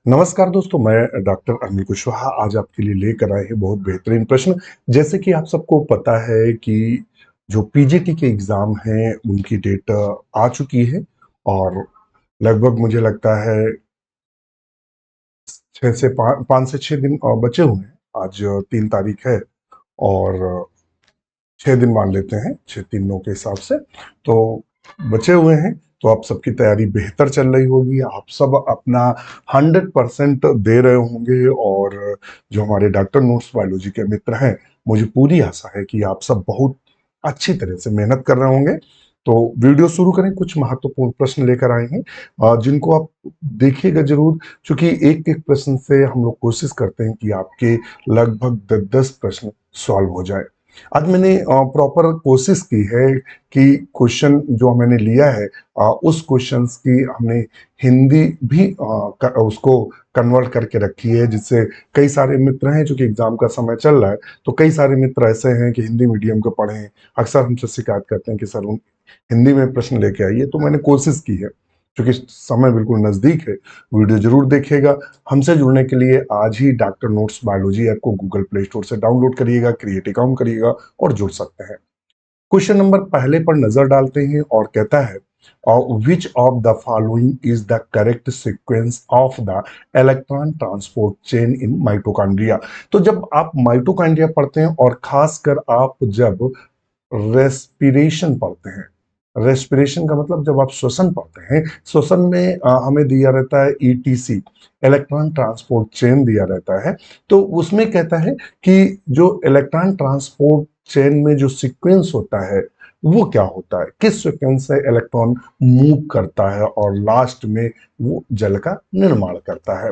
नमस्कार दोस्तों, मैं डॉक्टर अनिल कुशवाहा आज आपके लिए लेकर आए हैं बहुत बेहतरीन प्रश्न। जैसे कि आप सबको पता है कि जो पीजीटी के एग्ज़ाम हैं उनकी डेट आ चुकी है और लगभग मुझे लगता है 5 से 6 दिन बचे हुए हैं। आज 3 तारीख है और 6 दिन मान लेते हैं, 6-3-9 के हिसाब से। तो बचे हुए हैं, तो आप सबकी तैयारी बेहतर चल रही होगी। आप सब अपना 100% दे रहे होंगे और जो हमारे डॉक्टर नोट्स बायोलॉजी के मित्र हैं, मुझे पूरी आशा है कि आप सब बहुत अच्छी तरह से मेहनत कर रहे होंगे। तो वीडियो शुरू करें। कुछ महत्वपूर्ण प्रश्न लेकर आए हैं जिनको आप देखिएगा जरूर, क्योंकि एक एक प्रश्न से हम लोग कोशिश करते हैं कि आपके लगभग 10-10 प्रश्न सॉल्व हो जाए। आज मैंने प्रॉपर कोशिश की है कि क्वेश्चन जो मैंने लिया है उस क्वेश्चंस की हमने हिंदी भी उसको कन्वर्ट करके रखी है, जिससे कई सारे मित्र हैं, चूंकि एग्जाम का समय चल रहा है तो कई सारे मित्र ऐसे हैं कि हिंदी मीडियम के पढ़े हैं, अक्सर हमसे शिकायत करते हैं कि सर हिंदी में प्रश्न लेके आइए। तो मैंने कोशिश की है, क्योंकि समय बिल्कुल नजदीक है। वीडियो जरूर देखिएगा। हमसे जुड़ने के लिए आज ही डॉक्टर नोट्स बायोलॉजी ऐप को गूगल प्ले स्टोर से डाउनलोड करिएगा, क्रिएट अकाउंट करिएगा और जुड़ सकते हैं। क्वेश्चन नंबर पहले पर नजर डालते हैं और कहता है which of the following is the correct sequence of the electron transport chain in mitochondria. तो जब आप माइटोकॉन्ड्रिया पढ़ते हैं और खासकर आप जब रेस्पिरेशन पढ़ते हैं, रेस्पिरेशन का मतलब जब आप श्वसन पढ़ते हैं, श्वसन में हमें दिया रहता है ईटीसी, इलेक्ट्रॉन ट्रांसपोर्ट चेन दिया रहता है। तो उसमें कहता है कि जो इलेक्ट्रॉन ट्रांसपोर्ट चेन में जो सीक्वेंस होता है वो क्या होता है, किस सीक्वेंस से इलेक्ट्रॉन मूव करता है और लास्ट में वो जल का निर्माण करता है।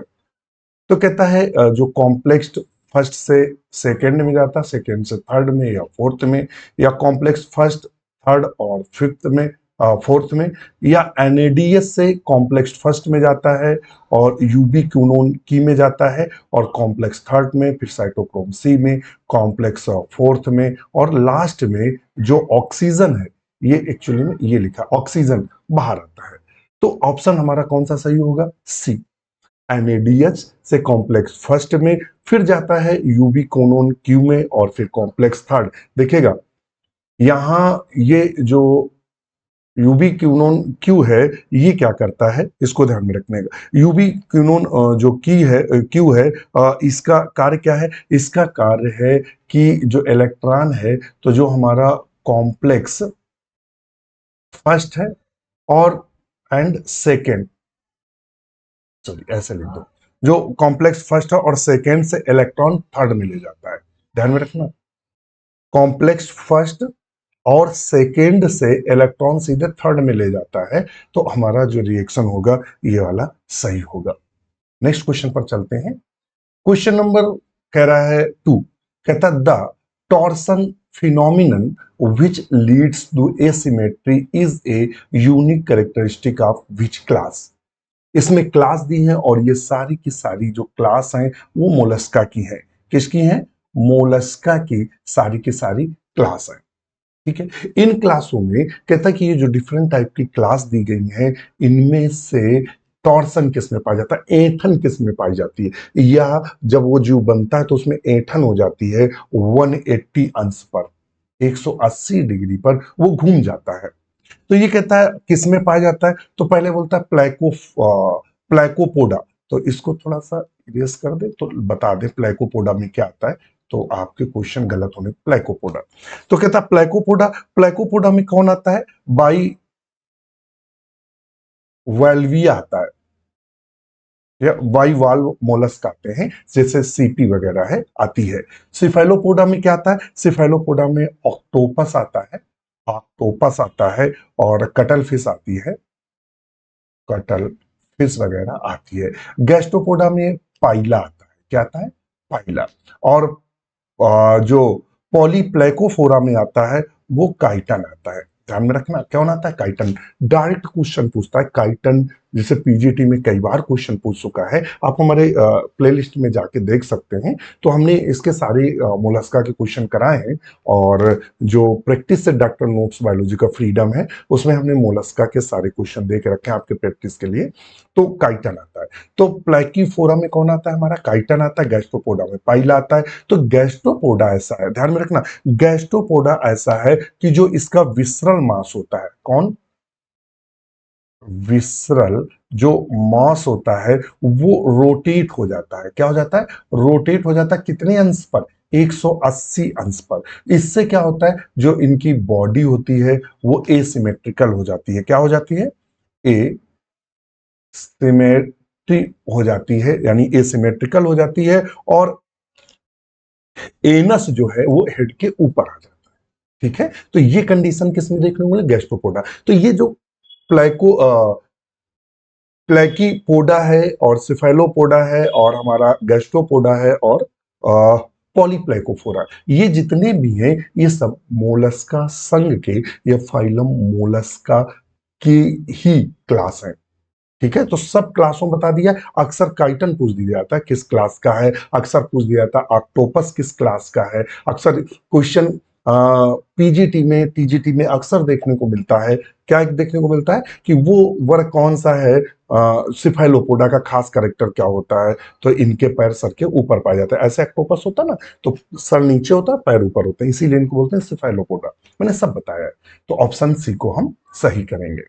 तो कहता है जो कॉम्प्लेक्स फर्स्ट से सेकंड में जाता है, सेकंड से थर्ड में या फोर्थ में, या कॉम्प्लेक्स फर्स्ट थर्ड और फिफ्थ में, फोर्थ में, या एनएडीएस से कॉम्प्लेक्स फर्स्ट में जाता है और यूबी क्यूनोन की में जाता है और कॉम्प्लेक्स थर्ड में, फिर साइटोक्रोम सी में, कॉम्प्लेक्स फोर्थ में और लास्ट में जो ऑक्सीजन है, ये एक्चुअली में ये लिखा ऑक्सीजन बाहर आता है। तो ऑप्शन हमारा कौन सा सही होगा? सी। एनएडीएच से कॉम्प्लेक्स फर्स्ट में, फिर जाता है यूबी कोनोन क्यू में और फिर कॉम्प्लेक्स थर्ड। देखिएगा यहां ये जो यूबी क्यूनोन क्यू है, ये क्या करता है इसको ध्यान में रखने का। यूबी क्यूनोन जो की है क्यू है, इसका कार्य क्या है? इसका कार्य है कि जो इलेक्ट्रॉन है, तो जो हमारा कॉम्प्लेक्स फर्स्ट है और एंड सेकेंड, सॉरी ऐसे लिख दो, जो कॉम्प्लेक्स फर्स्ट है और सेकेंड से इलेक्ट्रॉन थर्ड में ले जाता है। ध्यान में रखना, कॉम्प्लेक्स फर्स्ट और सेकेंड से इलेक्ट्रॉन सीधे थर्ड में ले जाता है। तो हमारा जो रिएक्शन होगा ये वाला सही होगा। नेक्स्ट क्वेश्चन पर चलते हैं। क्वेश्चन नंबर कह रहा है 2, कहता the torsion phenomenon which leads to asymmetry is a unique characteristic of which class। इसमें क्लास दी है और ये सारी की सारी जो क्लास हैं वो मोलस्का की है। किसकी है? मोलस्का की सारी की सारी क्लास है। ठीक है, इन क्लासों में कहता है कि ये जो डिफरेंट टाइप की क्लास दी गई हैं, इनमें से टॉर्सन किस में पाया जाता है, ऐंठन किस में पाई जाती है, या जब वो जीव बनता है तो उसमें ऐंठन हो जाती है 180 अंश पर, 180 डिग्री पर वो घूम जाता है। तो ये कहता है किस में पाया जाता है, तो पहले बोलता है प्लैकोपोडा। तो इसको थोड़ा सा इरेज कर दे तो बता दे प्लैकोपोडा में क्या आता है, तो आपके क्वेश्चन गलत होने। प्लैकोपोडा तो कहता है प्लैकोपोडा, प्लैकोपोडा में कौन आता है? बाई वाल्विया आता है, या बाई वाल्व मोलस्क आते हैं, जैसे सीपी वगैरह है आती है। सिफेलोपोडा में क्या आता है? सिफेलोपोडा में ऑक्टोपस आता है, ऑक्टोपस आता है और कटल फिश आती है, कटल फिश वगैरह आती है। गैस्ट्रोपोडा में पाइला आता है, क्या आता है? पाइला। और जो पॉलीप्लेकोफोरा में आता है वो काइटन आता है। ध्यान में रखना कौन आता है? काइटन। डायरेक्ट क्वेश्चन पूछता है काइटन जिसे पीजीटी में कई बार क्वेश्चन पूछ चुका है। आप हमारे प्लेलिस्ट में जाके देख सकते हैं। तो हमने इसके सारे मोलस्का के क्वेश्चन कराए हैं, और जो प्रैक्टिस से डॉक्टर नोट्स बायोलॉजी का फ्रीडम है उसमें हमने मोलस्का के सारे क्वेश्चन दे के रखे हैं आपके प्रैक्टिस के लिए। तो काइटन आता है, तो प्लैकीफोरा में कौन आता है हमारा, काइटन आता है। गैस्ट्रोपोडा में पाइला आता है। तो गैस्ट्रोपोडा ऐसा है, ध्यान में रखना, गैस्ट्रोपोडा ऐसा है कि जो इसका विसरल मांस होता है, कौन, विसरल जो मांस होता है वो रोटेट हो जाता है। क्या हो जाता है, रोटेट हो जाता है। कितने अंश पर, 180 अंश पर। इससे क्या होता है, जो इनकी बॉडी होती है वो एसिमेट्रिकल हो जाती है। क्या हो जाती है, ए सिमेट्री हो जाती है, यानी एसिमेट्रिकल हो जाती है, और एनस जो है वो हेड के ऊपर आ जाता है। ठीक है, तो ये कंडीशन किसमें देखने को मिले, गैस्ट्रोपोडा। तो ये जो प्लाइको प्लैकीपोडा है और सिफेलोपोडा है और हमारा गैस्ट्रोपोडा है और पॉलीप्लाइकोफोरा, ये जितने भी हैं ये सब मोलस्का संघ के, ये फाइलम मोलस्का की ही क्लास है। ठीक है, तो सब क्लासों बता दिया। अक्सर काइटन पूछ दिया जाता है किस क्लास का है, अक्सर पूछ दिया जाता है ऑक्टोपस किस क्लास का है। अक्सर क्वेश्चन पीजीटी में, टीजीटी में अक्सर देखने को मिलता है, क्या देखने को मिलता है कि वो वर्ग कौन सा है, सिफेलोपोडा का खास कैरेक्टर क्या होता है, तो इनके पैर सर के ऊपर पाए जाते हैं। ऐसे ऑक्टोपस होता है ना, तो सर नीचे होता है पैर ऊपर होते हैं, इसीलिए इनको बोलते हैं सिफेलोपोडा। मैंने सब बताया है, तो ऑप्शन सी को हम सही करेंगे।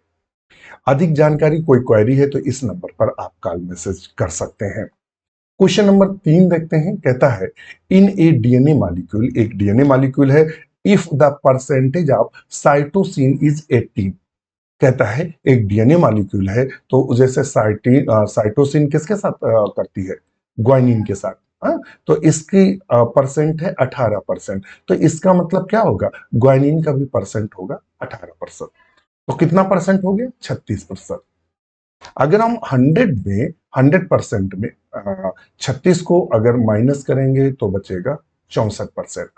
अधिक जानकारी कोई क्वेरी है तो इस नंबर पर आप कॉल मैसेज कर सकते हैं। क्वेश्चन नंबर 3 देखते हैं, कहता है इन ए डीएनए मॉलिक्यूल, एक डीएनए मॉलिक्यूल है, if the percentage of cytosine is 80। कहता है एक डीएनए मॉलिक्यूल है, तो जैसे साइटोसिन किसके साथ करती है, ग्वाइनिन के साथ। हाँ, तो इसकी परसेंट है 18%। तो इसका मतलब क्या होगा, ग्वाइनिन का भी परसेंट होगा 18%। तो कितना परसेंट हो गया, 36%। अगर हम 100% में 36 को अगर माइनस करेंगे तो बचेगा 64%।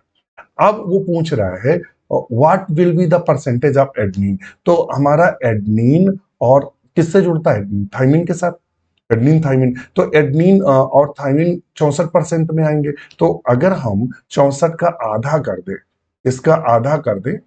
अब वो पूछ रहा है what will be the percentage of adenine. तो हमारा एडनिन और किससे जुड़ता है, थाइमिन के साथ, एडनिन थाइमिन। तो एडनिन और थाइमिन 64% में आएंगे। तो अगर हम 64 का आधा कर दे, इसका आधा कर दे,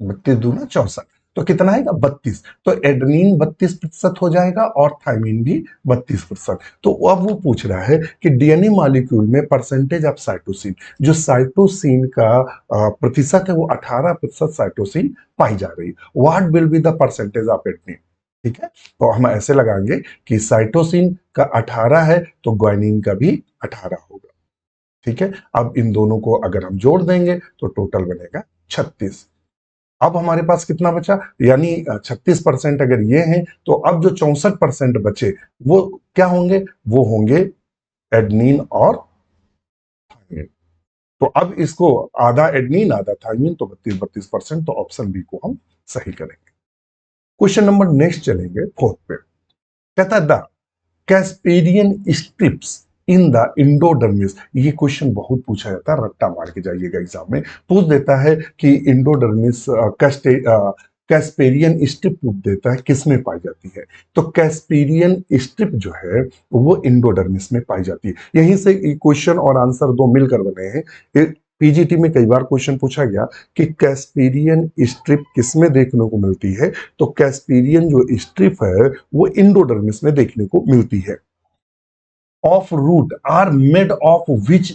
32 दूना 64, तो कितना आएगा 32। तो एडेनिन 32% हो जाएगा और थाइमिन भी 32%। तो अब वो पूछ रहा है कि डीएनए मॉलिक्यूल में परसेंटेज ऑफ साइटोसिन, जो साइटोसिन का प्रतिशत है वो 18% साइटोसिन पाई जा रही है। What will be the percentage of adenine. ठीक है, तो हम ऐसे लगाएंगे कि साइटोसिन का 18 है तो ग्वाइनिन का भी 18 होगा। ठीक है, अब इन दोनों को अगर हम जोड़ देंगे तो टोटल बनेगा 36। अब हमारे पास कितना बचा, यानी 36% अगर ये हैं, तो अब जो 64% बचे वो क्या होंगे, वो होंगे एडनिन और थाइमिन। तो अब इसको आधा एडनिन आधा थाइमिन, तो 32-32%। तो ऑप्शन बी को हम सही करेंगे। क्वेश्चन नंबर नेक्स्ट चलेंगे 4 पे। कहता है the Casparian strips in the endodermis. ये क्वेश्चन बहुत पूछा जाता है, रट्टा मार के जाइएगा एग्जाम में, पूछ देता है कि इंडोडर्मिस कैस्पेरियन स्ट्रिप पूछ देता है किस में पाई जाती है। तो कैस्पेरियन स्ट्रिप जो है वो इंडोडर्मिस में पाई जाती है। यहीं से क्वेश्चन और आंसर दो मिलकर बने हैं। पीजीटी में कई बार क्वेश्चन पूछा गया कि कैस्पेरियन स्ट्रिप किस में देखने को मिलती है। तो कैस्पेरियन जो स्ट्रिप है वो इंडोडर्मिस में देखने को मिलती है। Of root are made of which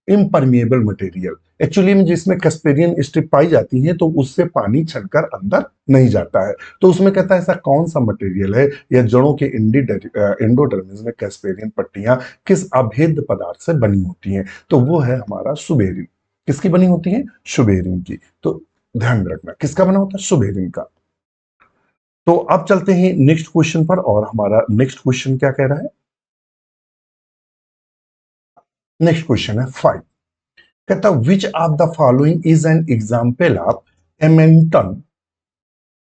impermeable material. Actually में जिसमें कैस्पेरियन स्ट्रिप पाई जाती है तो उससे पानी छड़कर अंदर नहीं जाता है। तो उसमें कहता है ऐसा कौन सा मटेरियल है या जड़ों के इंडोडर्मिस में कैस्पेरियन पट्टियां किस अभेद्य पदार्थ से बनी होती हैं। तो वो है हमारा सुबेरिन। किसकी बनी होती है, सुबेरिन की। तो ध्यान में रखना किसका बना होता है, सुबेरिन का। तो अब चलते हैं नेक्स्ट क्वेश्चन पर, और हमारा नेक्स्ट क्वेश्चन क्या कह रहा है। नेक्स्ट क्वेश्चन है 5। कहता which of the following is an example of amentum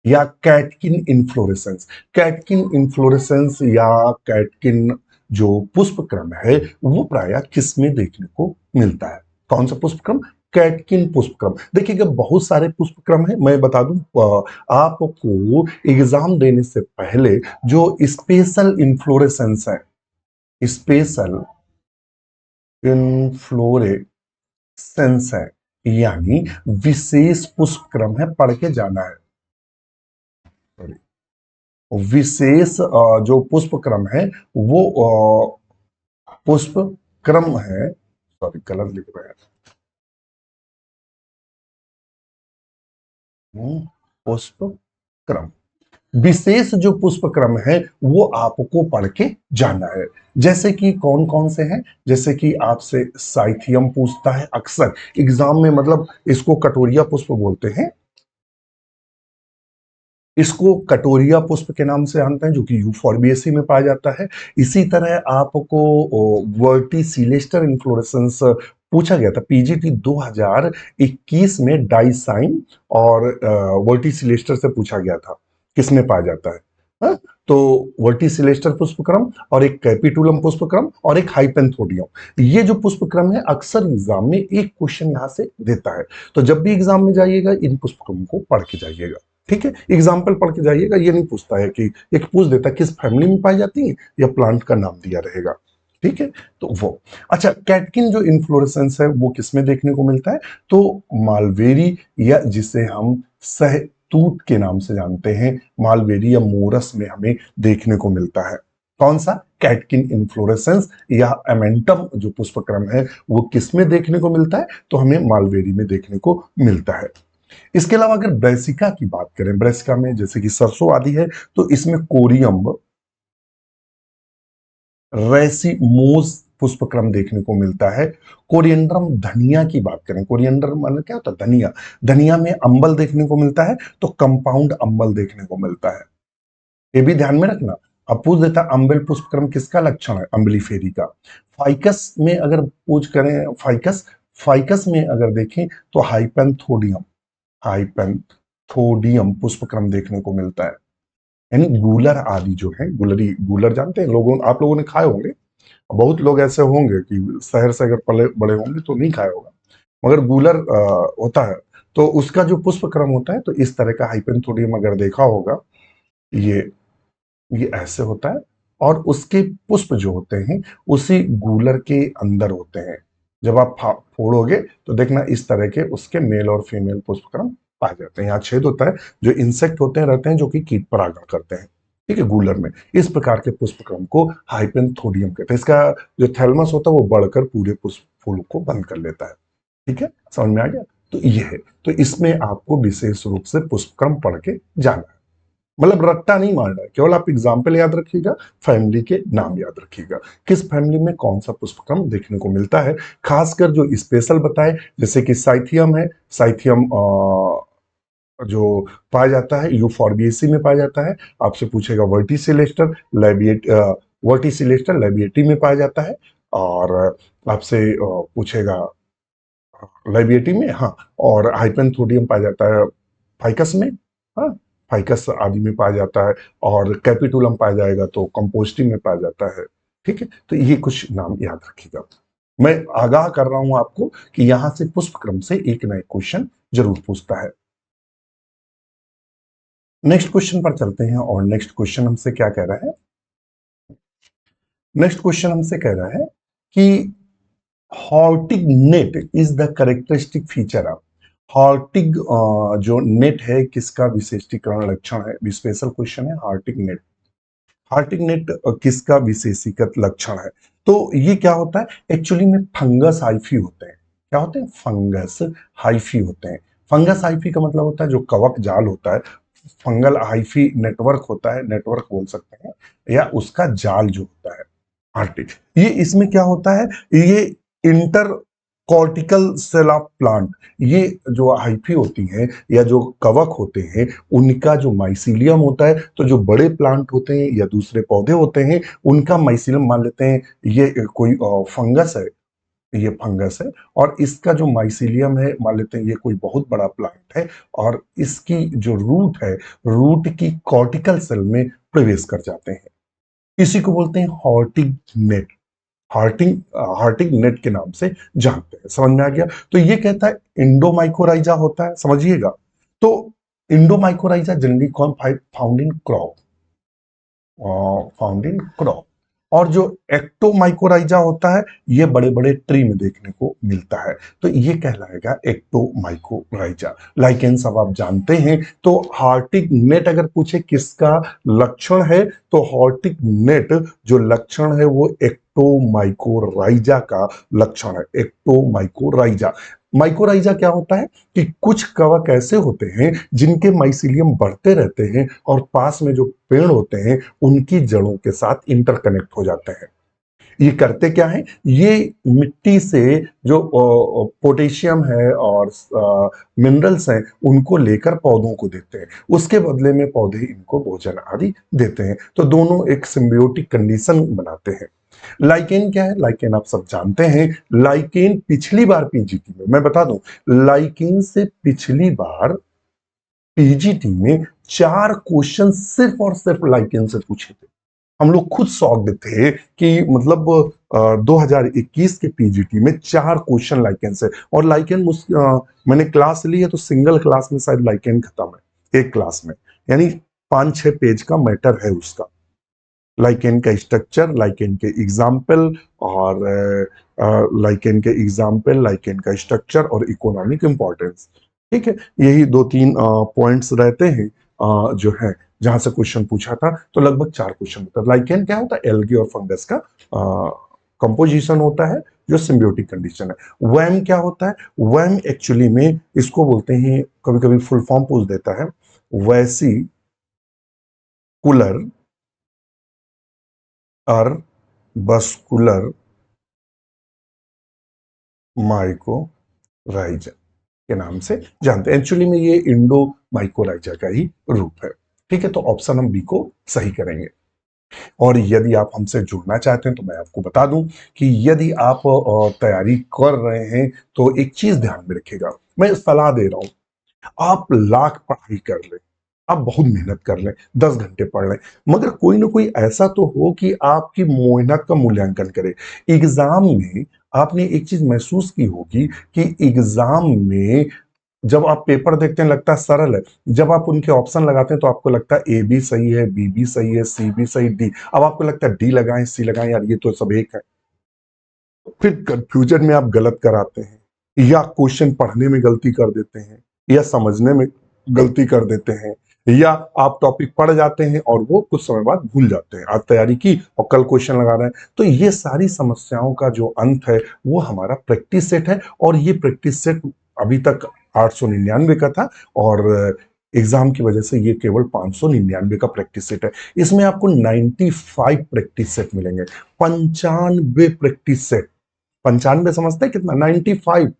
या कैटकिन इन्फ्लोरेसेंस। कैटकिन इन्फ्लोरेसेंस या कैटकिन जो पुष्प क्रम है वो प्राय किस में देखने को मिलता है, कौन सा पुष्प क्रम, कैटकिन पुष्पक्रम। देखिएगा बहुत सारे पुष्पक्रम है, मैं बता दूं आपको एग्जाम देने से पहले जो स्पेशल इन्फ्लोरेसेंस है, स्पेशल इन्फ्लोरेसेंस है यानी विशेष पुष्पक्रम है, पढ़ के जाना है। सॉरी, विशेष जो पुष्पक्रम है वो पुष्पक्रम है, सॉरी गलत लिख रहे हैं, पुष्पक्रम, विशेष जो पुष्पक्रम है वो आपको पढ़ के जाना है। जैसे कि कौन कौन से हैं, जैसे कि आपसे साइथियम पूछता है अक्सर एग्जाम में, मतलब इसको कटोरिया पुष्प बोलते हैं, इसको कटोरिया पुष्प के नाम से जानते हैं, जो कि यूफॉर्बिएसी में पाया जाता है। इसी तरह आपको वर्टिसिलेस्टर इन्फ्लोरेसेंस पूछा गया था पीजीटी 2021 में, डाइसाइन और वर्टिसिलेस्टर से पूछा गया था किसमें पाया जाता है। हाँ? तो वर्टिसिलेस्टर पुष्पक्रम और एक कैपिटुलम पुष्पक्रम और एक हाइपेंथोडियम, ये जो पुष्पक्रम है अक्सर एग्जाम में एक क्वेश्चन यहां से देता है। तो जब भी एग्जाम में जाइएगा इन पुष्पक्रमों को पढ़ के जाइएगा, ठीक है। एग्जाम्पल पढ़ के जाइएगा, ये नहीं पूछता है कि, एक पूछ देता है किस फैमिली में पाई जाती है या प्लांट का नाम दिया रहेगा, ठीक है। तो वो अच्छा, कैटकिन जो इन्फ्लोरेसेंस है वो किसमें देखने को मिलता है, तो मालवेरी या जिसे हम सहतूत के नाम से जानते हैं, मालवेरी या मोरस में हमें देखने को मिलता है। कौन सा, कैटकिन इन्फ्लोरेसेंस या एमेंटम जो पुष्पक्रम है वो किसमें देखने को मिलता है, तो हमें मालवेरी में देखने को मिलता है। इसके अलावा अगर ब्रेसिका की बात करें, ब्रेसिका में जैसे कि सरसों आदि है, तो इसमें कोरियम रेसिमोस पुष्पक्रम देखने को मिलता है। कोरिएंड्रम धनिया की बात करें, कोरिएंडर मतलब क्या होता है, धनिया, धनिया में अंबल देखने को मिलता है, तो कंपाउंड अंबल देखने को मिलता है। ये भी ध्यान में रखना। अब पूछ देता अम्बल पुष्पक्रम किसका लक्षण है, अम्बलीफेरी का। फाइकस में अगर पूछ करें, फाइकस, फाइकस में अगर देखें तो हाइपेंथोडियम, हाइपेंथोडियम पुष्पक्रम देखने को मिलता है। यानी गूलर आदि जो है, गुलरी, गूलर जानते हैं लोगों, आप लोगों ने खाए होंगे, बहुत लोग ऐसे होंगे कि शहर से अगर पले बड़े होंगे तो नहीं खाया होगा, मगर गूलर होता है। तो उसका जो पुष्पक्रम होता है, तो इस तरह का हाइपेंथोडियम अगर देखा होगा, ये ये ऐसे होता है, और उसके पुष्प जो होते हैं उसी गूलर के अंदर होते हैं। जब आप फोड़ोगे तो देखना इस तरह के उसके मेल और फीमेल पुष्पक्रम पाए जाते हैं। यहाँ छेद होता है, जो इंसेक्ट होते हैं रहते हैं जो कि कीट परागण करते हैं, ठीक है, गूलर में। इस प्रकार के पुष्पक्रम को हाइपेंथोडियम कहते हैं। इसका जो थैलमस होता है वो बढ़कर पूरे पुष्प फूल को बंद कर लेता है, ठीक है, समझ में आ गया। तो ये है, तो इसमें आपको विशेष रूप से पुष्पक्रम पढ़ के जाना है, मतलब रट्टा नहीं मारना है, केवल आप एग्जाम्पल याद रखिएगा, फैमिली के नाम याद रखिएगा, किस फैमिली में कौन सा पुष्पक्रम देखने को मिलता है। खासकर जो स्पेशल बताए, जैसे कि साइथियम है, साइथियम जो पाया जाता है यूफॉर्बिएसी में पाया जाता है। आपसे पूछेगा वर्टिसिलेस्टर लैबिएट, वर्टिसिलेस्टर लैबिएटी में पाया जाता है, और आपसे पूछेगा लाइबिएटी में, हाँ, और हाइपेंथोडियम पाया जाता है फाइकस में, हाँ, फाइकस आदि में पाया जाता है, और कैपिटुलम पाया जाएगा तो कंपोस्टी में पाया जाता है, ठीक है। तो ये कुछ नाम याद रखिएगा। मैं आगाह कर रहा हूं आपको कि यहां से पुष्पक्रम से एक ना एक क्वेश्चन जरूर पूछता है। नेक्स्ट क्वेश्चन पर चलते हैं, और नेक्स्ट क्वेश्चन हमसे क्या कह रहा है, नेक्स्ट क्वेश्चन हमसे कह रहा है कि हॉर्टिग नेट is the characteristic feature of, हॉर्टिग जो नेट है किसका विशेषीकरण लक्षण है, स्पेशल क्वेश्चन है हार्टिग नेट। हार्टिग नेट किसका विशेषीकृत लक्षण है, तो ये क्या होता है, एक्चुअली में फंगस हाइफी होते हैं। क्या होते हैं, फंगस हाइफी होते हैं। फंगस हाइफी का मतलब होता है जो कवक जाल होता है, फंगल हाइफी नेटवर्क होता है, नेटवर्क बोल सकते हैं, या उसका जाल जो होता है हार्टिग। ये इसमें क्या होता है, ये inter cortical cell of plant, ये जो हाइफी होती हैं या जो कवक होते हैं उनका जो माइसीलियम होता है, तो जो बड़े प्लांट होते हैं या दूसरे पौधे होते हैं उनका माइसीलियम मान लेते हैं ये कोई फंगस है, ये फंगस है, और इसका जो माइसीलियम है मान लेते हैं ये कोई बहुत बड़ा प्लांट है, और इसकी जो रूट है, रूट की कॉर्टिकल सेल में प्रवेश कर जाते हैं, इसी को बोलते हैं हॉर्टिग नेट। हार्टिंग हार्टिंग नेट के नाम से जानते हैं। समझ में आ गया? तो ये कहता है इंडोमाइकोराइजा होता है, समझिएगा। तो इंडोमाइकोराइजा जनरली कौन found in crop, found in crop. और जो एक्टोमाइकोराइजा होता है ये बड़े बड़े ट्री में देखने को मिलता है, तो ये कहलाएगा एक्टोमाइकोराइजा। लाइकेन सब आप जानते हैं। तो हार्टिक नेट अगर पूछे किसका लक्षण है, तो हार्टिक नेट जो लक्षण है वो एक्टोमाइकोराइजा का लक्षण है, एक्टोमाइकोराइजा। माइकोराइजा क्या होता है कि कुछ कवक ऐसे होते हैं जिनके माइसिलियम बढ़ते रहते हैं और पास में जो पेड़ होते हैं उनकी जड़ों के साथ इंटरकनेक्ट हो जाते हैं। ये करते क्या है, ये मिट्टी से जो पोटेशियम है और मिनरल्स हैं उनको लेकर पौधों को देते हैं, उसके बदले में पौधे इनको भोजन आदि देते हैं। तो दोनों एक सिम्बियोटिक कंडीशन बनाते हैं। लाइकेन क्या है? लाइकेन आप सब जानते हैं। लाइकेन पिछली बार पीजीटी में, मैं बता दूं, लाइकेन से पिछली बार पीजीटी में 4 क्वेश्चन सिर्फ और सिर्फ लाइकेन से पूछे थे। हम लोग खुद शॉक्ड थे कि मतलब 2021 के पीजीटी में 4 क्वेश्चन लाइकेन से। और लाइकेन मैंने क्लास ली है तो सिंगल क्लास में शायद लाइकेन खत्म है, एक क्लास में, यानी 5-6 पेज का मैटर है उसका। लाइकेन का स्ट्रक्चर, लाइकेन के एग्जाम्पल और लाइकेन के एग्जाम्पल, लाइकेन का स्ट्रक्चर और इकोनॉमिक इंपॉर्टेंस। ठीक है, यही 2-3 पॉइंट्स रहते हैं जो है जहां से क्वेश्चन पूछा था। तो लगभग 4 क्वेश्चन होता है। लाइकेन क्या होता है? एल्गी और फंगस का कंपोजिशन होता है जो सिम्बियोटिक कंडीशन है। वैम क्या होता है? वैम एक्चुअली में इसको बोलते हैं, कभी कभी फुल फॉर्म पूछ देता है, वैसी कुलर और बस्कुलर माइकोराइजा के नाम से जानते हैं। एक्चुअली में ये इंडो माइकोराइजा का ही रूप है। ठीक है, तो ऑप्शन हम बी को सही करेंगे। और यदि आप हमसे जुड़ना चाहते हैं तो मैं आपको बता दूं कि यदि आप तैयारी कर रहे हैं तो एक चीज ध्यान में रखिएगा, मैं सलाह दे रहा हूं, आप लाख पढ़ाई कर लें, आप बहुत मेहनत कर लें, 10 घंटे पढ़ लें, मगर कोई ना कोई ऐसा तो हो कि आपकी मेहनत का मूल्यांकन करे। एग्जाम में आपने एक चीज महसूस की होगी कि एग्जाम में जब आप पेपर देखते हैं लगता है सरल है, जब आप उनके ऑप्शन लगाते हैं तो आपको लगता है ए भी सही है, बी भी सही है, सी भी सही, डी, अब आपको लगता है डी लगाएं, सी लगाएं, यार ये तो सब एक है। फिर कंफ्यूजन में आप गलत कराते हैं, या क्वेश्चन पढ़ने में गलती कर देते हैं, या समझने में गलती कर देते हैं, या आप टॉपिक पढ़ जाते हैं और वो कुछ समय बाद भूल जाते हैं। आज तैयारी की और कल क्वेश्चन लगा रहे हैं। तो ये सारी समस्याओं का जो अंत है वो हमारा प्रैक्टिस सेट है, और ये प्रैक्टिस सेट अभी तक 899 का था, और एग्जाम की वजह से ये केवल 599 का प्रैक्टिस सेट है। इसमें आपको 95 प्रैक्टिस सेट मिलेंगे, 95 प्रैक्टिस सेट। 95 समझते हैं कितना? 95।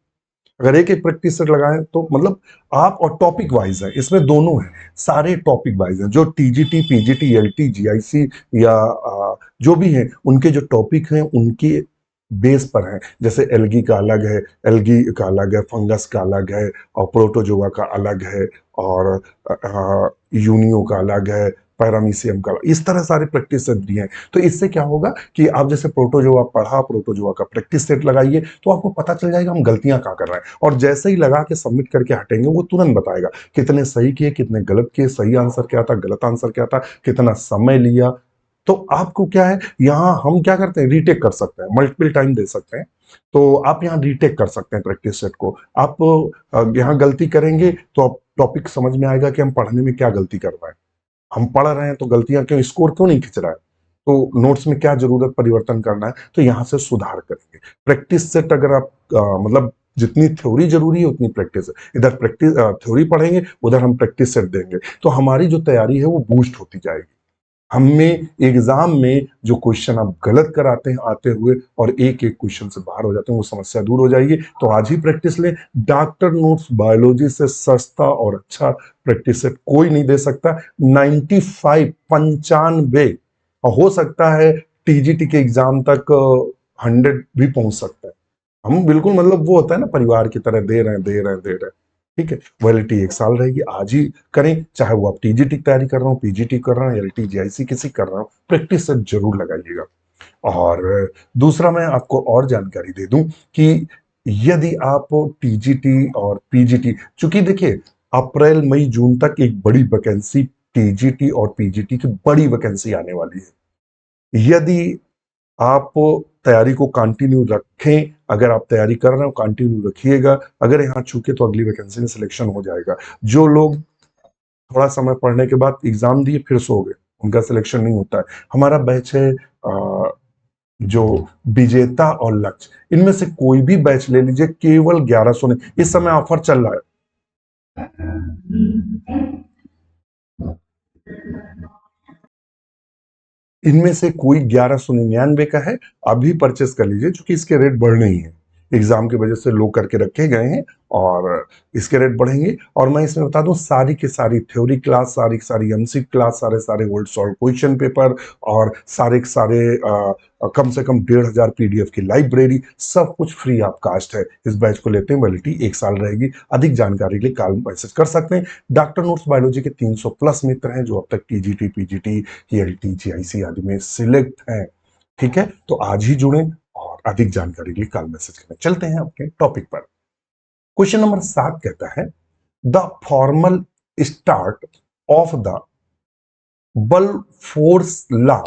अगर एक एक प्रैक्टिस सेट लगाएं तो मतलब आप, और टॉपिक वाइज है, इसमें दोनों है, सारे टॉपिक वाइज हैं। जो टीजीटी, पीजीटी, एलटी, जीआईसी या जो भी हैं उनके जो टॉपिक हैं उनके बेस पर हैं। जैसे एल्गी का अलग है, एल्गी का अलग है, फंगस का अलग है, और प्रोटोजोआ का अलग है, और यूनियो का अलग है, पैरामीशियम का, इस तरह सारे प्रैक्टिस सेट दिए हैं। तो इससे क्या होगा कि आप जैसे प्रोटोजोआ पढ़ा, प्रोटोजोआ का प्रैक्टिस सेट लगाइए तो आपको पता चल जाएगा हम गलतियां कहाँ कर रहे हैं, और जैसे ही लगा के सबमिट करके हटेंगे वो तुरंत बताएगा कितने सही किए, कितने गलत किए, सही आंसर क्या था, गलत आंसर क्या था, कितना समय लिया। तो आपको क्या है, यहाँ हम क्या करते हैं, रीटेक कर सकते हैं, मल्टीपल टाइम दे सकते हैं। तो आप यहाँ रीटेक कर सकते हैं प्रैक्टिस सेट को। आप यहाँ गलती करेंगे तो आप टॉपिक समझ में आएगा कि हम पढ़ने में क्या गलती कर रहे हैं, हम पढ़ रहे हैं तो गलतियां क्यों, स्कोर क्यों नहीं खिंच रहा है, तो नोट्स में क्या जरूरत परिवर्तन करना है, तो यहां से सुधार करेंगे। प्रैक्टिस सेट अगर आप मतलब जितनी थ्योरी जरूरी है उतनी प्रैक्टिस है, इधर प्रैक्टिस थ्योरी पढ़ेंगे, उधर हम प्रैक्टिस सेट देंगे, तो हमारी जो तैयारी है वो बूस्ट होती जाएगी। हमें एग्जाम में जो क्वेश्चन आप गलत कराते हैं आते हुए और एक एक क्वेश्चन से बाहर हो जाते हैं, वो समस्या दूर हो जाएगी। तो आज ही प्रैक्टिस लें। डॉक्टर नोट्स बायोलॉजी से सस्ता और अच्छा प्रैक्टिस सेट कोई नहीं दे सकता। 95, 95, और हो सकता है टीजीटी के एग्जाम तक 100 भी पहुंच सकता है। हम बिल्कुल मतलब वो होता है ना, परिवार की तरह दे रहे हैं, दे रहे हैं, दे रहे हैं। ठीक है, वैलिडिटी 1 साल रहेगी, आज ही करें, चाहे वो आप टीजीटी की तैयारी कर रहे हो, पीजीटी कर रहे हो, एलटी, जीआईसी किसी कर रहे हो, प्रैक्टिस सेट जरूर लगाइएगा। और दूसरा मैं आपको और जानकारी दे दूं कि यदि आप टीजीटी और पीजीटी, चूंकि देखिए अप्रैल मई जून तक एक बड़ी वैकेंसी टीजीटी और पीजीटी की बड़ी वैकेंसी आने वाली है। यदि आप तैयारी को कंटिन्यू रखें, अगर आप तैयारी कर रहे हो कंटिन्यू रखिएगा, अगर यहाँ चूके तो अगली वैकेंसी में सिलेक्शन हो जाएगा। जो लोग थोड़ा समय पढ़ने के बाद एग्जाम दिए फिर सो गए, उनका सिलेक्शन नहीं होता है। हमारा बैच है जो विजेता और लक्ष्य, इनमें से कोई भी बैच ले लीजिए, केवल 1100 ने इस समय ऑफर चल रहा है। इनमें से कोई 1199 का है, अभी परचेस कर लीजिए, क्योंकि इसके रेट बढ़ने ही हैं, एग्जाम की वजह से लो करके रखे गए हैं और इसके रेट बढ़ेंगे। और मैं इसमें बता दूं, सारी की सारी थ्योरी क्लास, सारी की सारी एमसी क्लास, सारे सारे ओल्ड सॉल्व क्वेश्चन पेपर और सारे के सारे कम से कम 1500 पीडीएफ की लाइब्रेरी, सब कुछ फ्री ऑफ कास्ट है। इस बैच को लेते हैं, वैलिडिटी 1 साल रहेगी। अधिक जानकारी के लिए कॉल मैसेज कर सकते हैं। डॉक्टर नोट्स बायोलॉजी के 300 प्लस मित्र हैं जो अब तक टीजीटी पीजीटी ईएलटी जीआईसी आदि में सिलेक्ट हैं। ठीक है, तो आज ही जुड़ें और अधिक जानकारी के लिए कॉल मैसेज करें। चलते हैं अपने टॉपिक पर। क्वेश्चन नंबर 7 कहता है, the formal start of the बल force law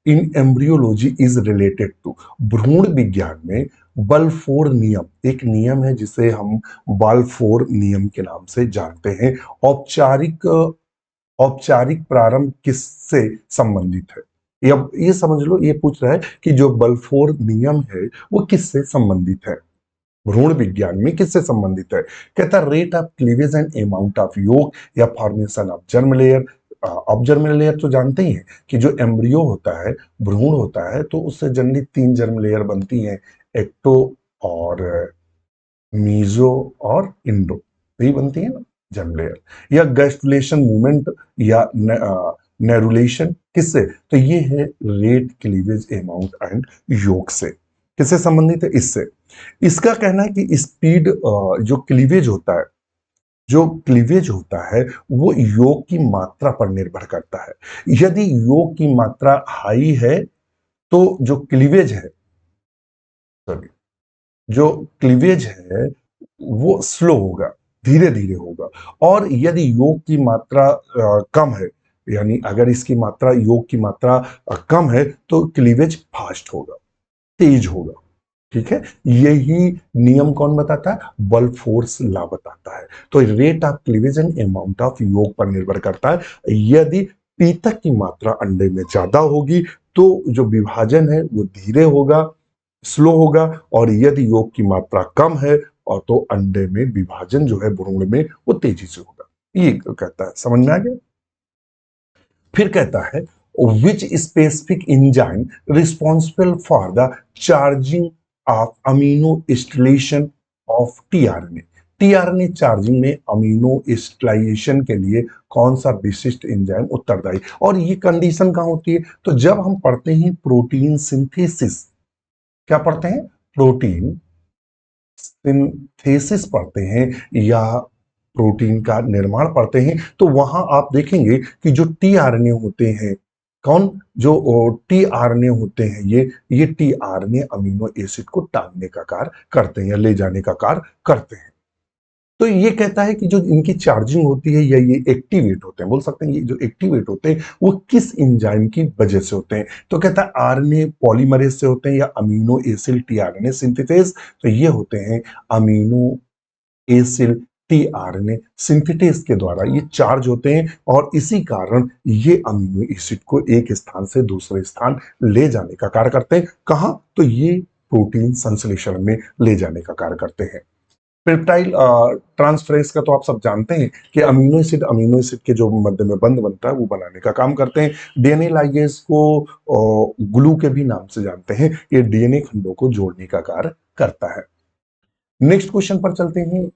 in embryology is related to. भ्रूण विज्ञान में बलफोर नियम एक नियम है जिसे हम बालफोर नियम के नाम से जानते हैं। औपचारिक औपचारिक प्रारंभ किससे संबंधित है? अब ये समझ लो, ये पूछ रहा है कि जो बलफोर नियम है वो किससे संबंधित है, भ्रूण विज्ञान में किससे संबंधित है? कहता है rate of cleavage and amount of योग या फॉर्मेशन ऑफ जर्म लेयर। अब जर्म लेयर तो जानते ही हैं कि जो एम्ब्रियो होता है, भ्रूण होता है, तो उससे जनरली 3 जर्म लेयर बनती हैं, एक्टो और मीजो और इंडो, यही बनती है ना जर्म लेयर। या गैस्ट्रुलेशन मूवमेंट या नेरुलेशन किससे? तो ये है रेट क्लीवेज अमाउंट एंड योग से। किससे संबंधित है? इससे। इसका कहना है कि स्पीड, जो क्लीवेज होता है, जो क्लीवेज होता है वो योग की मात्रा पर निर्भर करता है। यदि योग की मात्रा हाई है तो जो क्लीवेज है, सॉरी, जो क्लीवेज है वो स्लो होगा, धीरे धीरे होगा। और यदि योग की मात्रा कम है, यानी अगर इसकी मात्रा, योग की मात्रा कम है, तो क्लीवेज फास्ट होगा, तेज होगा। ठीक है, यही नियम कौन बताता है? बल फोर्स लॉ बताता है। तो rate of cleavage and amount of योग पर निर्भर करता है। यदि पीतक की मात्रा अंडे में ज्यादा होगी तो जो विभाजन है वो धीरे होगा, स्लो होगा। और यदि योग की मात्रा कम है और तो अंडे में विभाजन जो है भ्रूण में वो तेजी से होगा। ये कहता है, समझ में आ गया? फिर कहता है, which specific enzyme responsible for the charging of amino acylation of tRNA. TRNA charging में अमीनो स्टिलाइजेशन के लिए कौन सा विशिष्ट एंजाइम उत्तरदायी? और ये कंडीशन कहां होती है? तो जब हम पढ़ते हैं प्रोटीन सिंथेसिस, क्या पढ़ते हैं? प्रोटीन सिंथेसिस पढ़ते हैं या प्रोटीन का निर्माण पढ़ते हैं, तो वहां आप देखेंगे कि जो टीआरएनए होते हैं, कौन, जो टीआरएनए होते हैं, ये टीआरएनए अमीनो एसिड को टांगने का कार्य करते हैं या ले जाने का कार्य करते हैं। तो ये कहता है कि जो इनकी चार्जिंग होती है या ये एक्टिवेट होते हैं, बोल सकते हैं ये जो एक्टिवेट होते हैं वो किस एंजाइम की वजह से होते हैं? तो कहता है आरएनए पॉलीमरेज से होते हैं या अमीनो एसिड टीआरएनए सिंथेसेस। तो ये होते हैं अमीनो एसिड टीआरएनए सिंथेटेस के द्वारा ये चार्ज होते हैं और इसी कारण ये अमीनो एसिड को एक स्थान से दूसरे स्थान ले जाने का कार्य करते हैं। कहां? तो ये प्रोटीन संश्लेषण में ले जाने का कार्य करते हैं। पेप्टाइल ट्रांसफरेंस का तो आप सब जानते हैं कि अमीनो एसिड के जो मध्य में बंध बनता है वो बनाने का काम करते हैं। डीएनए लाइगेज को ग्लू के भी नाम से जानते हैं, ये डीएनए खंडों को जोड़ने का कार्य करता है। नेक्स्ट क्वेश्चन पर चलते हैं।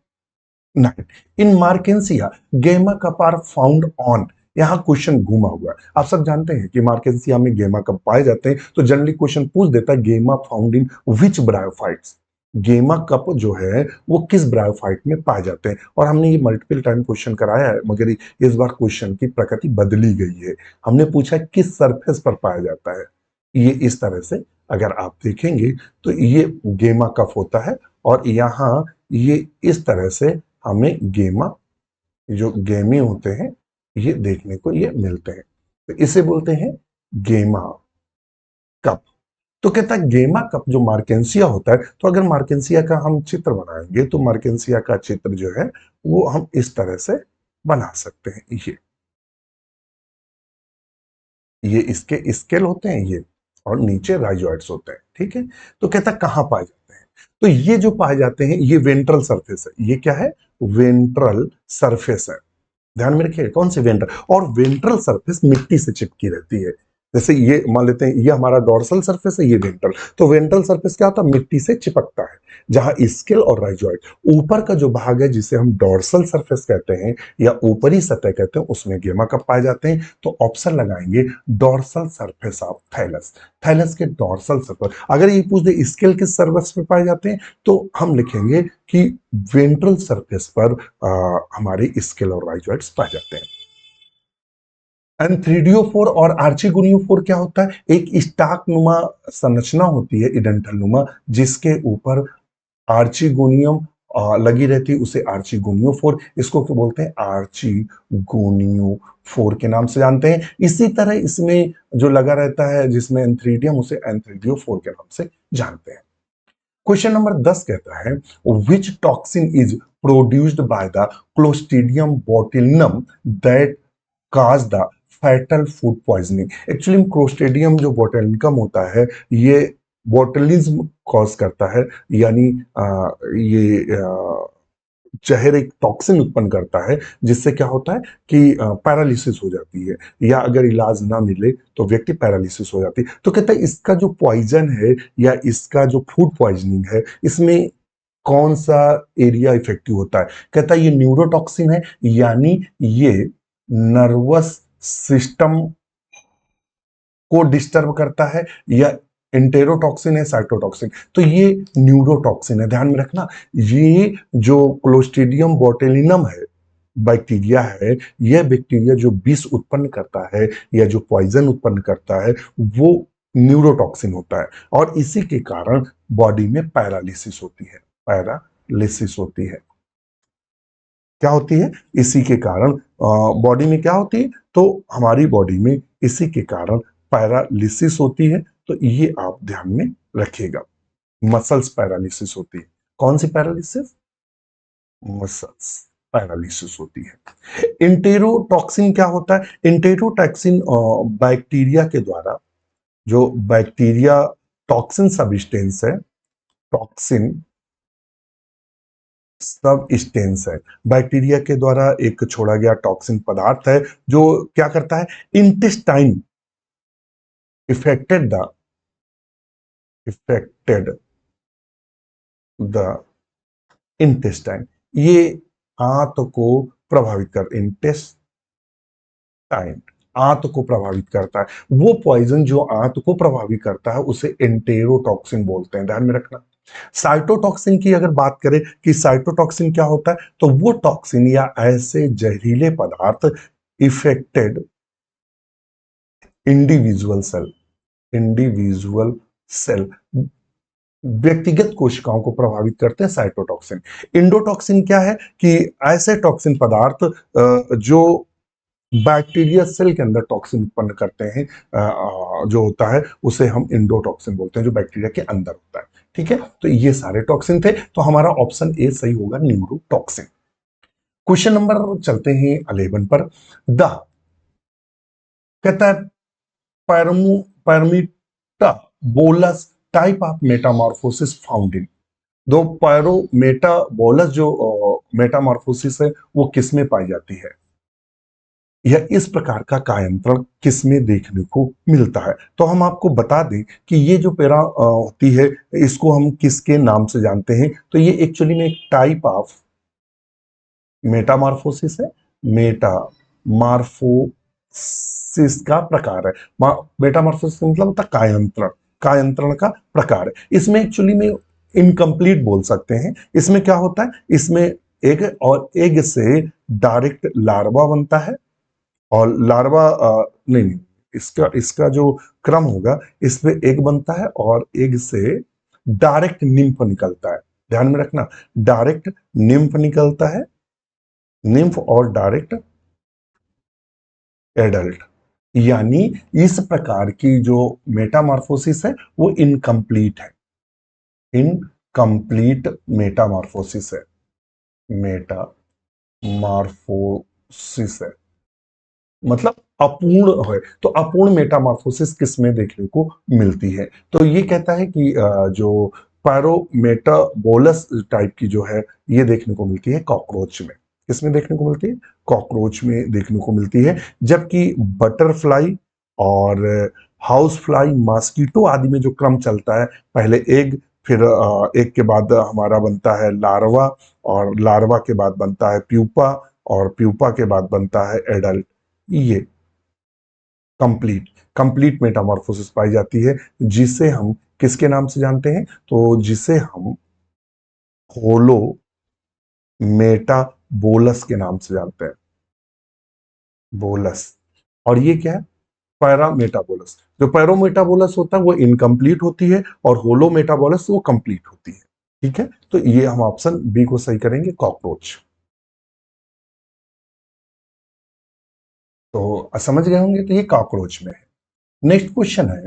9, इन मार्केंसिया गेमा कप आर फाउंड ऑन। यहां क्वेश्चन घूमा हुआ है। आप सब जानते हैं कि मार्केंसिया में गेमा कप पाए जाते हैं, तो जनरली क्वेश्चन पूछ देता है गेमा फाउंड इन विच ब्रायोफाइट्स। गेमा कप जो है वो किस ब्रायोफाइट में पाए जाते हैं? और हमने ये मल्टीपल टाइम क्वेश्चन कराया है, मगर इस बार क्वेश्चन की प्रकृति बदली गई है। हमने पूछा किस सरफेस पर पाया जाता है, ये इस तरह से अगर आप देखेंगे तो ये गेमा कफ होता है और यहाँ ये इस तरह से हमें गेमा, जो गेमी होते हैं, ये देखने को ये मिलते हैं। तो इसे बोलते हैं गेमा कप। तो कहता है गेमा कप जो मार्केंसिया होता है, तो अगर मार्केंसिया का हम चित्र बनाएंगे तो मार्केंसिया का चित्र जो है वो हम इस तरह से बना सकते हैं। ये इसके स्केल होते हैं ये, और नीचे राइजॉइड्स होते हैं। ठीक है, तो कहता है कहां पाए जाते हैं, तो ये जो पाए जाते हैं ये वेंट्रल सरफेस है। ये क्या है? वेंट्रल सरफेस है। ध्यान में रखिए कौन सी? वेंट्रल। और वेंट्रल सरफेस मिट्टी से चिपकी रहती है। जैसे ये मान लेते हैं ये हमारा डोर्सल सरफेस है, ये वेंट्रल। तो वेंट्रल सरफेस क्या होता है? मिट्टी से चिपकता है। जहां स्केल और राइजॉइड, ऊपर का जो भाग है जिसे हम डोर्सल सरफेस कहते हैं या ऊपरी सतह कहते हैं, उसमें गेमा कप पाए जाते हैं। तो ऑप्शन लगाएंगे dorsal surface of thallus. Thallus के डोर्सल सरफेस। अगर ये पूछ दे स्केल किस सरफेस पे पाए जाते हैं, तो हम लिखेंगे कि वेंट्रल सरफेस पर हमारे स्केल और राइजॉइड्स पाए जाते हैं। एंथ्रीडियोफोर और आर्चिगोनियोफोर क्या होता है? एक स्टाक नुमा संरचना होती है, इडेंटल नुमा, जिसके ऊपर आर्चिगोनियम लगी रहती है, उसे आर्चिगोनियोफोर, इसको क्या बोलते हैं? आर्चिगोनियोफोर के नाम से जानते हैं। इसी तरह इसमें जो लगा रहता है जिसमें एंथ्रीडियम, उसे एंथ्रीडियोफोर के नाम से जानते हैं। क्वेश्चन नंबर 10 कहता है which toxin is produced by the Clostridium botulinum that cause the fatal food poisoning. Actually Clostridium जो बोटुलिनम होता है, ये बोटुलिज्म कॉज करता है, यानी ये जहर एक टॉक्सिन उत्पन्न करता है, जिससे क्या होता है कि पैरालिसिस हो जाती है, या अगर इलाज ना मिले तो व्यक्ति पैरालिसिस हो जाती है। तो कहता है इसका जो पॉइजन है या इसका जो फूड पॉइजनिंग है, इसमें कौन सा एरिया इफेक्टिव होता है? कहता है ये न्यूरोटॉक्सिन है, यानी ये नर्वस सिस्टम को डिस्टर्ब करता है, या इंटेरोटॉक्सिन है, साइटोटॉक्सिन। तो ये न्यूरोटॉक्सिन है, ध्यान में रखना। ये जो क्लोस्ट्रीडियम बोटुलिनम है, बैक्टीरिया है, यह बैक्टीरिया जो विष उत्पन्न करता है या जो पॉइजन उत्पन्न करता है, वो न्यूरोटॉक्सिन होता है। और इसी के कारण बॉडी में पैरालिसिस होती है। पैरालिसिस होती है, क्या होती है? इसी के कारण बॉडी में क्या होती है? तो हमारी बॉडी में इसी के कारण पैरालिसिस होती है। तो ये आप ध्यान में रखिएगा, मसल्स पैरालिसिस होती है। कौन सी पैरालिसिस? मसल्स पैरालिसिस होती है। इंटेरोटॉक्सिन क्या होता है? इंटेरोटॉक्सिन बैक्टीरिया के द्वारा, जो बैक्टीरिया टॉक्सिन सबस्टेंस है, टॉक्सिन सब स्टेंस है, बैक्टीरिया के द्वारा एक छोड़ा गया टॉक्सिन पदार्थ है, जो क्या करता है? Intestine affected affected the intestine, ये आंत को प्रभावित कर, इंटेस्टाइन आंत को प्रभावित करता है। वो पॉइजन जो आंत को प्रभावित करता है उसे एंटेरोटॉक्सिन बोलते हैं, ध्यान में रखना। साइटोटॉक्सिन की अगर बात करें कि साइटोटॉक्सिन क्या होता है, तो वो टॉक्सिन या ऐसे जहरीले पदार्थ affected individual cell, individual cell, व्यक्तिगत कोशिकाओं को प्रभावित करते हैं साइटोटॉक्सिन। इंडोटॉक्सिन क्या है? कि ऐसे टॉक्सिन पदार्थ जो बैक्टीरिया सेल के अंदर टॉक्सिन उत्पन्न करते हैं, जो होता है उसे हम इंडोटॉक्सिन बोलते हैं, जो बैक्टीरिया के अंदर होता है। ठीक है, तो ये सारे टॉक्सिन थे, तो हमारा ऑप्शन ए सही होगा, न्यूरोटॉक्सिन। क्वेश्चन नंबर चलते हैं 11 पर। द कहता है paurometabolous type of metamorphosis found in. दो पैरोमेटाबोलस जो मेटामॉर्फोसिस है वो किसमें पाई जाती है, या इस प्रकार का कायांतरण किसमें देखने को मिलता है? तो हम आपको बता दें कि ये जो पैरा होती है, इसको हम किसके नाम से जानते हैं? तो ये एक्चुअली में एक टाइप ऑफ मेटामॉर्फोसिस है। मेटामॉर्फोसिस का प्रकार है। मेटामॉर्फोसिस मतलब होता है कायांतरण, कायांतरण का प्रकार है। इसमें एक्चुअली में इनकम्प्लीट बोल सकते हैं। इसमें क्या होता है? इसमें एग और एग से डायरेक्ट लार्वा बनता है, और लार्वा नहीं नहीं, इसका इसका जो क्रम होगा, इसमें एग बनता है और एग से डायरेक्ट निम्फ निकलता है। ध्यान में रखना, डायरेक्ट निम्फ निकलता है, निम्फ और डायरेक्ट एडल्ट। यानी इस प्रकार की जो मेटामॉर्फोसिस है वो इनकम्प्लीट है, इनकम्प्लीट मेटामॉर्फोसिस है, मेटामॉर्फोसिस है, मतलब अपूर्ण है। तो अपूर्ण मेटामॉर्फोसिस किसमें देखने को मिलती है? तो ये कहता है कि जो पैरोमेटाबोलस टाइप की जो है ये देखने को मिलती है कॉकरोच में। किसमें देखने को मिलती है? कॉकरोच में देखने को मिलती है। जबकि बटरफ्लाई और हाउस फ्लाई, मॉस्किटो आदि में जो क्रम चलता है, पहले एग, फिर एग के बाद हमारा बनता है लार्वा, और लार्वा के बाद बनता है प्यूपा, और प्यूपा के बाद बनता है एडल्ट। ये कंप्लीट कंप्लीट मेटामॉर्फोसिस पाई जाती है, जिसे हम किसके नाम से जानते हैं? तो जिसे हम होलो मेटाबोलस के नाम से जानते हैं, बोलस। और ये क्या है? पैरामेटाबोलस। जो पैरोमेटाबोलस होता है वो इनकम्प्लीट होती है, और होलो मेटाबोलस वो कंप्लीट होती है। ठीक है, तो ये हम ऑप्शन बी को सही करेंगे, कॉकरोच। तो समझ गए होंगे, तो ये कॉकरोच में है। नेक्स्ट क्वेश्चन है,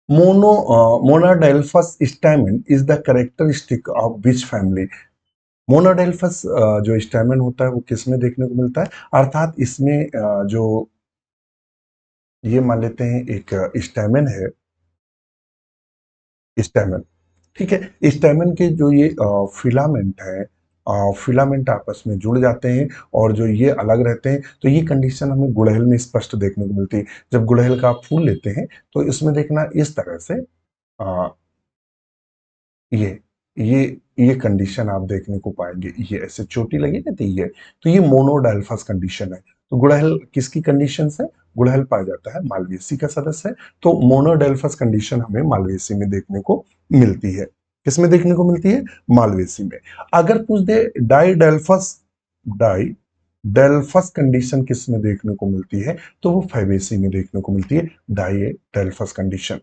monadelphous stamen is the characteristic of which family? Monadelphous जो स्टैमेन होता है वो किस में देखने को मिलता है? अर्थात इसमें जो ये मान लेते हैं एक स्टैमेन है, स्टैमेन। ठीक है, स्टैमेन के जो ये फिलामेंट है, फिलामेंट आपस में जुड़ जाते हैं और जो ये अलग रहते हैं। तो ये कंडीशन हमें गुड़हल में स्पष्ट देखने को मिलती है। जब गुड़हल का आप फूल लेते हैं तो इसमें देखना इस तरह से अ, ये ये ये कंडीशन आप देखने को पाएंगे, ये ऐसे चोटी लगी रहती है। तो ये मोनोडाल्फस कंडीशन है। तो गुड़हल किसकी कंडीशन है? गुड़हल पाया जाता है मालवेसी का सदस्य है। तो मोनोडाल्फस कंडीशन हमें मालवेसी में देखने को मिलती है। किसमें देखने को मिलती है? मालवेसी में। अगर पूछ दे डाई डेल्फस कंडीशन किस में देखने को मिलती है, तो वो फैबेसी में देखने को मिलती है, डाई डेल्फस कंडीशन।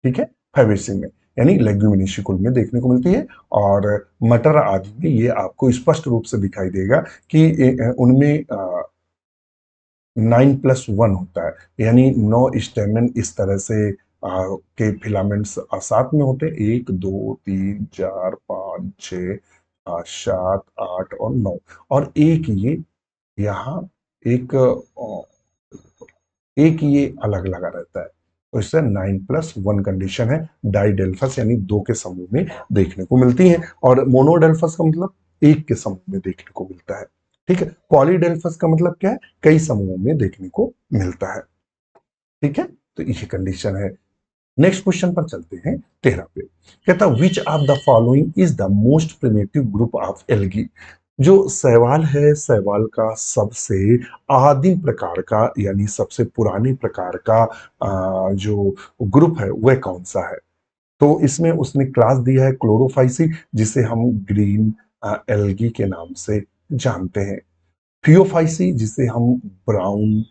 ठीक है, फैबेसी में, यानी लेग्यूमिनेसी कुल में देखने को मिलती है। और मटर आदि में ये आपको स्पष्ट रूप से दिखाई देगा कि उनमें 9+1 होता है, यानी 9 स्टेमिन इस तरह से के फिलामेंट्स साथ में होते हैं, 1 2 3 4 5 6 7 8 और 9, और एक ये यहाँ एक एक ये अलग लगा रहता है। तो इससे 9+1 कंडीशन है, डाइडेल्फस यानी दो के समूह में देखने को मिलती है। और मोनोडेल्फस का मतलब एक के समूह में देखने को मिलता है। ठीक है, पॉलीडेल्फस का मतलब क्या है? कई समूहों में देखने को मिलता है। ठीक है, तो ये कंडीशन है। नेक्स्ट क्वेश्चन पर चलते हैं, 13 पे। कहता which of the following is the most primitive group of algae? जो शैवाल है, शैवाल का सबसे आदिम प्रकार का यानी सबसे पुराने प्रकार का जो ग्रुप है वह कौन सा है? तो इसमें उसने क्लास दिया है क्लोरोफाइसी, जिसे हम ग्रीन एल्गी के नाम से जानते हैं। फियोफाइसी, जिसे हम ब्राउन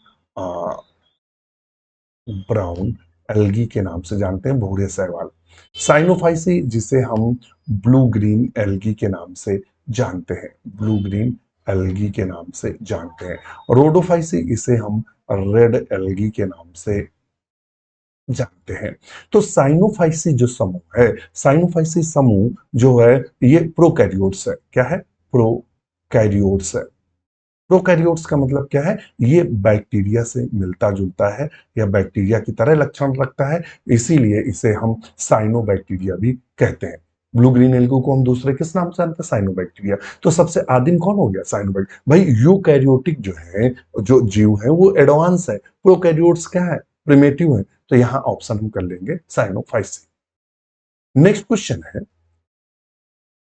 ब्राउन एल्गी के नाम से जानते हैं, भूरे शैवाल। साइनोफाइसी, जिसे हम ब्लू ग्रीन एल्गी के नाम से जानते हैं, ब्लू ग्रीन एल्गी के नाम से जानते हैं। रोडोफाइसी, इसे हम रेड एल्गी के नाम से जानते हैं। तो साइनोफाइसी जो समूह है, साइनोफाइसी समूह जो है ये प्रोकैरियोट्स है। क्या है? प्रोकैरियोट्स है। प्रोकैरियोट्स का मतलब क्या है? ये बैक्टीरिया से मिलता जुलता है या बैक्टीरिया की तरह लक्षण रखता है, इसीलिए इसे हम साइनोबैक्टीरिया भी कहते हैं। ब्लू ग्रीन एल्गी को हम दूसरे किस नाम से जानते हैं? साइनोबैक्टीरिया। तो सबसे आदिम कौन हो गया? साइनोबैक्टीरिया। भाई यूकैरियोटिक जो है, जो जीव है वो एडवांस है, प्रोकैरियोट्स क्या है? प्रिमेटिव है। तो यहां ऑप्शन हम कर लेंगे साइनोफाइसी। नेक्स्ट क्वेश्चन है,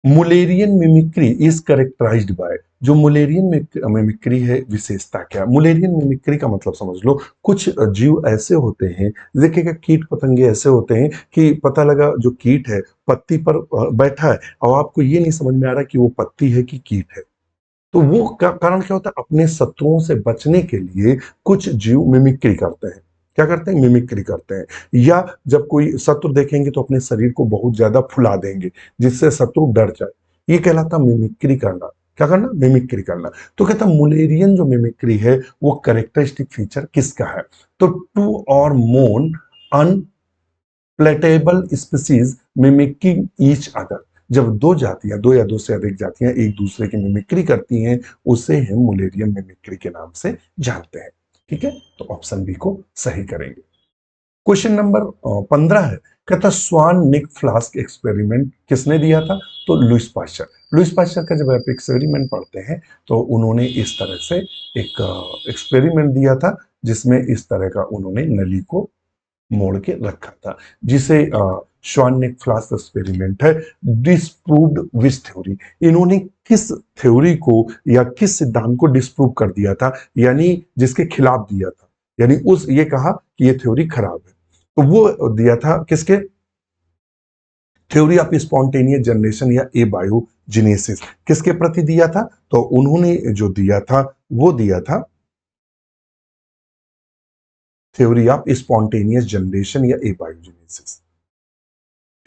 Mullerian mimicry is characterised by? जो मुलेरियन मिमिक्री है, विशेषता क्या? मुलेरियन मिमिक्री का मतलब समझ लो, कुछ जीव ऐसे होते हैं, देखिएगा कीट पतंगे ऐसे होते हैं कि पता लगा जो कीट है पत्ती पर बैठा है, और आपको ये नहीं समझ में आ रहा कि वो पत्ती है कि कीट है। तो वो कारण क्या होता है? अपने शत्रुओं से बचने के लिए कुछ जीव मिमिक्री करते हैं। क्या करते हैं, मिमिक्री करते हैं। या जब कोई शत्रु देखेंगे तो अपने शरीर को बहुत ज्यादा फुला देंगे जिससे शत्रु डर जाए, ये कहलाता मिमिक्री करना। क्या करना, मिमिक्री करना। तो कहता मुलेरियन जो मिमिक्री है वो कैरेक्टरिस्टिक फीचर किसका है, तो टू और मोन unpalatable species mimicking each other, जब दो जातियां, दो या दो से अधिक जातियां एक दूसरे की मिमिक्री करती हैं उसे हम मुलेरियन मिमिक्री के नाम से जानते हैं। ठीक है, तो ऑप्शन बी को सही करेंगे। क्वेश्चन नंबर 15 है, कहता स्वान निक फ्लास्क एक्सपेरिमेंट किसने दिया था, तो लुइस पास्चर। लुइस पास्चर का जब आप एक्सपेरिमेंट पढ़ते हैं तो उन्होंने इस तरह से एक एक्सपेरिमेंट दिया था जिसमें इस तरह का उन्होंने नली को मोड़ के रखा था, जिसे स्वान निक फ्लास्क एक्सपेरिमेंट है। डिस्प्रूव्ड विच थ्योरी, इन्होंने किस थ्योरी को या किस सिद्धांत को डिस्प्रूव कर दिया था, यानी जिसके खिलाफ दिया था, यानी उस ये कहा कि ये थ्योरी खराब है, तो वो दिया था किसके, थ्योरी ऑफ स्पॉन्टेनियस जनरेशन या ए बायोजेनेसिस, किसके प्रति दिया था, तो उन्होंने जो दिया था वो दिया था थ्योरी ऑफ स्पॉन्टेनियस जनरेशन या ए बायोजेनेसिस।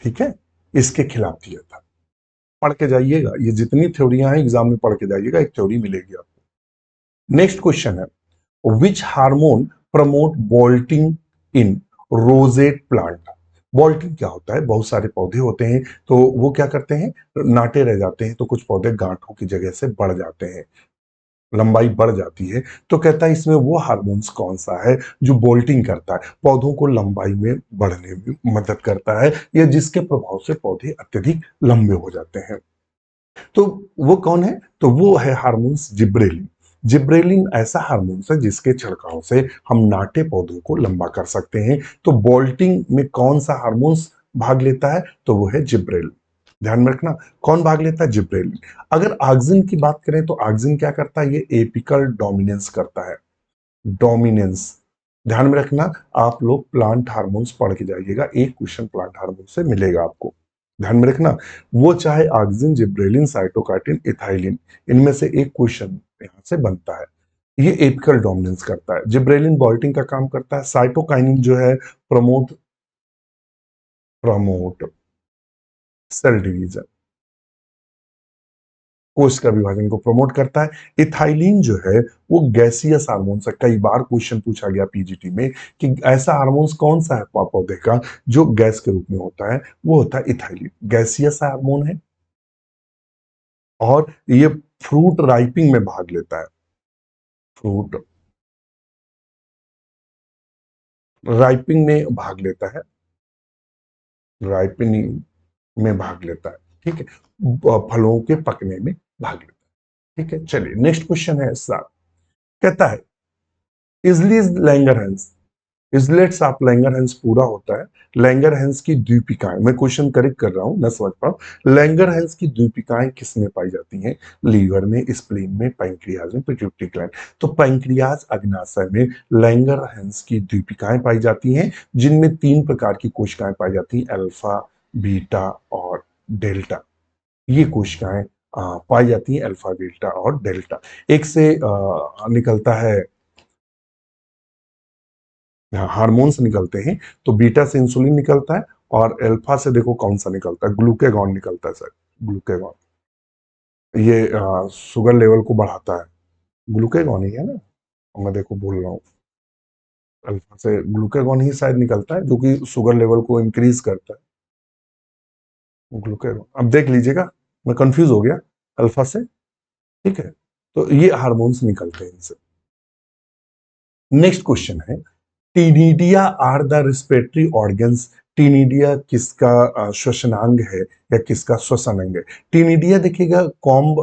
ठीक है, इसके खिलाफ दिया था। पढ़ के जाइएगा, ये जितनी थ्योरियां हैं एग्जाम में पढ़ के जाइएगा, एक थ्योरी मिलेगी आपको। नेक्स्ट क्वेश्चन है, which hormone promote bolting in rosette plant. Bolting क्या होता है, बहुत सारे पौधे होते हैं तो वो क्या करते हैं, नाटे रह जाते हैं, तो कुछ पौधे गांठों की जगह से बढ़ जाते हैं, लंबाई बढ़ जाती है, तो कहता है इसमें वो हार्मोन्स कौन सा है जो बोल्टिंग करता है, पौधों को लंबाई में बढ़ने में मदद करता है, या जिसके प्रभाव से पौधे अत्यधिक लंबे हो जाते हैं। तो वो कौन है, तो वो है हार्मोन्स जिब्रेलिन। जिब्रेलिन ऐसा हार्मोन्स है जिसके छिड़काव से हम नाटे पौधों को लंबा कर सकते हैं। तो बोल्टिंग में कौन सा हार्मोन्स भाग लेता है, तो वो है जिब्रेलिन। ध्यान में रखना, कौन भाग लेता है, जिब्रेलिन। अगर ऑक्सिन की बात करें तो ऑक्सिन क्या करता है, ये एपिकल डोमिनेंस करता है, डोमिनेंस। ध्यान में रखना, आप लोग प्लांट हार्मोन्स पढ़ के जाइएगा, एक क्वेश्चन प्लांट हार्मोन से मिलेगा आपको, ध्यान में रखना। वो चाहे ऑक्सिन, जिब्रेलिन, साइटोकाइटिन, इथाइलिन, इनमें से एक क्वेश्चन यहां से बनता है। ये एपिकल डोमिनेंस करता है, जिब्रेलिन बॉल्टिंग का काम करता है, साइटोकाइनिन जो है प्रमोट प्रमोट सेल डिवीजन, कोष का विभाजन को प्रमोट करता है। इथाइलिन जो है वो गैसियस हार्मोन्स है, कई बार क्वेश्चन पूछा गया पीजीटी में कि ऐसा हार्मोन्स कौन सा है पौधे का जो गैस के रूप में होता है, वो होता है इथाइलिन, गैसियस हार्मोन है। और ये फ्रूट राइपिंग में भाग लेता है, फ्रूट राइपिंग में भाग लेता है, राइपनिंग में भाग लेता है, ठीक है, फलों के पकने में भाग लेता है। ठीक है, चलिए नेक्स्ट क्वेश्चन है 7, कहता है इजली लैंगरहंस, इजलेट्स ऑफ लैंगरहंस पूरा होता है, लैंगरहंस की द्वीपिकाएं, मैं क्वेश्चन करेक्ट कर रहा हूं ना, समझ पाओ, लैंगरहंस की द्वीपिकाएं किसमें पाई जाती हैं, लीवर में, स्प्लीन में, पैंक्रियाज में, पिट्यूटरी ग्लैंड। तो पैंक्रियाज अग्नाशय में लैंगरहंस की द्वीपिकाएं पाई जाती हैं, जिनमें 3 प्रकार की कोशिकाएं पाई जाती हैं, अल्फा, बीटा और डेल्टा। ये कोशिकाएं पाई जाती हैं, अल्फा, बीटा और डेल्टा। एक से निकलता है, हार्मोन्स निकलते हैं, तो बीटा से इंसुलिन निकलता है, और अल्फा से देखो कौन सा निकलता है, ग्लूकेगॉन निकलता है सर, ग्लूकेगॉन। ये शुगर लेवल को बढ़ाता है, ग्लूकेगॉन ही है ना, मैं देखो बोल रहा हूँ, अल्फा से ग्लूकेगॉन ही शायद निकलता है जो कि शुगर लेवल को इंक्रीज करता है, ग्लूकेगॉन। अब देख लीजिएगा, मैं कंफ्यूज हो गया अल्फा से, ठीक है, तो ये हार्मोन्स निकलते हैं इनसे। नेक्स्ट क्वेश्चन है, टीनिडिया आर द रेस्पिरेटरी ऑर्गन्स, टीनिडिया किसका श्वसनांग है या किसका श्वसन अंग है। टीनिडिया देखिएगा कॉम्ब,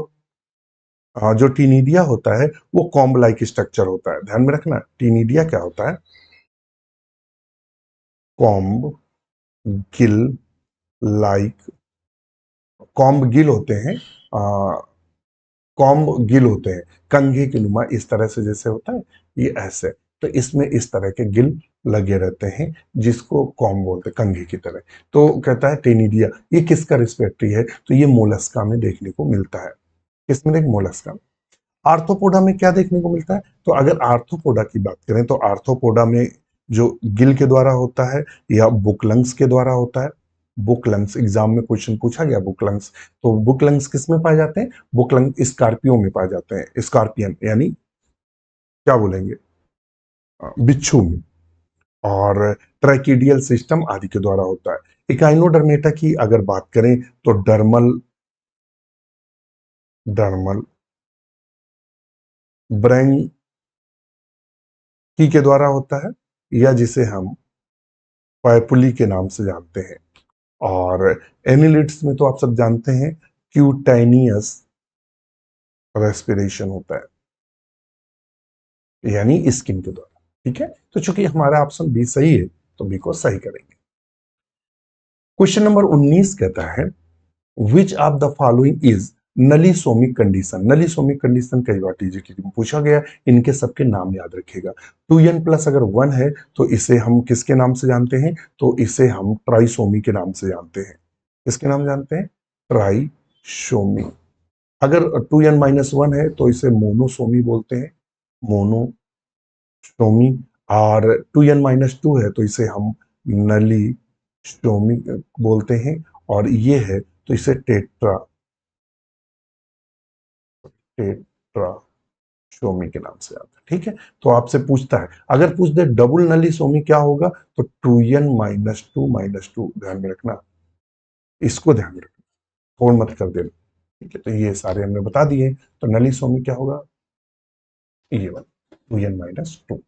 जो टीनिडिया होता है वो कॉम्ब लाइक स्ट्रक्चर होता है, ध्यान में रखना, टीनिडिया क्या होता है, comb Gill like, comb Gill होते हैं, कॉम्ब गिल होते हैं, कंघे के नुमा इस तरह से जैसे होता है, ये ऐसे, तो इसमें इस तरह के गिल लगे रहते हैं जिसको कॉम्ब बोलते हैं, कंघे की तरह। तो कहता है टेनिडिया ये किसका रिस्पेक्टरी है, तो ये मोलस्का में देखने को मिलता है, किसमें देख, मोलस्का में। आर्थ्रोपोडा में क्या देखने को मिलता है, तो अगर आर्थ्रोपोडा की बात करें तो आर्थ्रोपोडा में जो गिल के द्वारा होता है या बुक लंग्स के द्वारा होता है। बुक लंग्स, एग्जाम में क्वेश्चन पूछा गया बुक लंग्स, तो बुक लंग्स किस में पाए जाते हैं? बुक लंग स्कॉर्पियो में पाए जाते हैं, स्कॉर्पियन यानी क्या बोलेंगे, बिच्छू में। और ट्रैकिडियल सिस्टम आदि के द्वारा होता है। इकाइनोडर्मेटा की अगर बात करें तो डर्मल डर्मल ब्रैंकी के द्वारा होता है, या जिसे हम पाइपुली के नाम से जानते हैं। और एनिलिड्स में तो आप सब जानते हैं क्यूटेनियस रेस्पिरेशन होता है, यानी स्किन के द्वारा। ठीक है, तो चूंकि हमारा ऑप्शन बी सही है तो बी को सही करेंगे। क्वेश्चन नंबर 19 कहता है which of the following is nullisomic condition. Nullisomic condition कई बार टीजीटी में पूछा गया, इनके सबके नाम याद रखिएगा। 2n प्लस अगर 1 है तो इसे हम किसके नाम से जानते हैं? तो इसे हम ट्राइसोमी के नाम से जानते हैं। किसके नाम जानते हैं? ट्राइसोमी। अगर 2n माइनस 1 है तो इसे मोनोसोमी बोलते हैं, मोनोसोमी। और 2n माइनस 2 है तो इसे हम नलीसोमी बोलते हैं। और ये है तो इसे टेट्रासोमी के नाम से आता है। ठीक है, तो आपसे पूछता है, अगर पूछ दे डबल नलीसोमी क्या होगा, तो 2n-2 ध्यान में रखना, इसको ध्यान में रखना, फोन मत कर देना। ठीक है, तो ये सारे हमने बता दिए। तो नलीसोमी क्या होगा? ये वाला 2n-2।